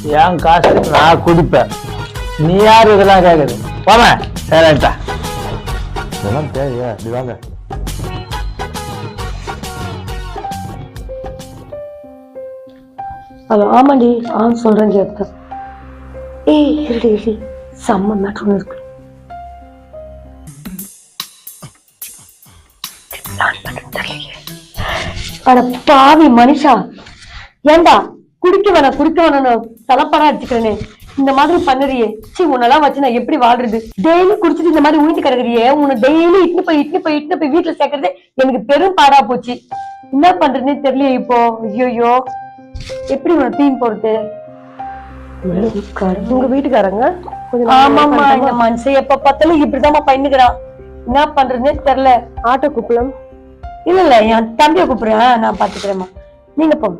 என் காசு நான் குடிப்பேன். நீ யாரு இதெல்லாம் கேக்குது? போம சரிட்டா. இதெல்லாம் தேவையா? இப்படி வாங்க. ஹலோ, ஆமாண்டி. சொல்றேன் கேட்க. இருடி செம்ம மேட்ரு ஒன்று இருக்கு. அட பாவி மனுஷா, ஏண்டா குடிக்க வேணாம்னு தலைப்படா அடிச்சுக்கிறேனே, இந்த மாதிரி பண்ணுறியே. சி, உன்னெல்லாம் வச்சு நான் எப்படி வாழ்றது? டெய்லி குடிச்சிட்டு இந்த மாதிரி ஊஞ்சி கிடக்குறியே, உன்னை டெய்லி இட்டுன்னு போய் வீட்டுல சேர்க்கறது எனக்கு பெரும் பாடா போச்சு. என்ன பண்றதுன்னே தெரியல இப்போ. ஐயோ, எப்படி உன்னை தீம் போறது? உங்க வீட்டுக்காரங்க? ஆமாமா, இந்த மனுஷன் எப்ப பார்த்தாலும் இப்படிதான் பண்ணிக்கிறான். என்ன பண்றதுன்னே தெரியல. ஆட்டோ கூப்பிடலாம்? இல்ல என் தம்பியை கூப்பிடுறேன், நான் பாத்துக்கிறேம்மா. நீங்க போங்க.